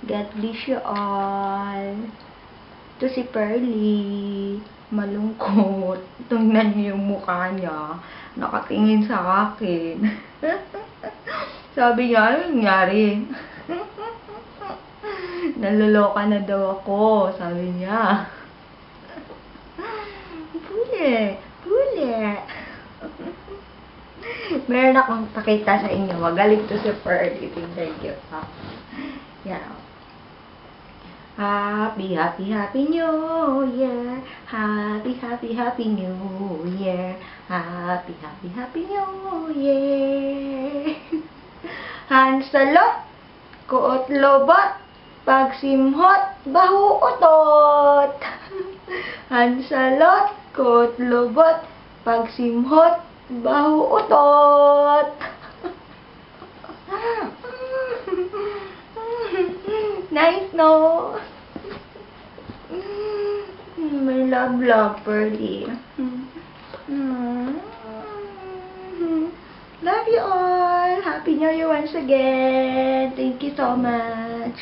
God bless you all. Ito si Pearly. Malungkot. Tingnan niyo yung mukha niya. Nakatingin sa akin. Sabi niya, ano nangyari? Naloloka na daw ako. Sabi niya. Puli. Puli. Meron akong pakita sa inyo. Magaling to si Pearly. Tingnan niyo. Yeah. Happy, happy, happy New Year. Happy, happy, happy New Year. Happy, happy, happy New Year. Hansalot, kuot lobot, pagsimhot, bahu utot. Hansalot, kuot lobot, pagsimhot, bahu utot. Nice, no? My love, Pearly. Love you all. Happy New Year once again. Thank you so much.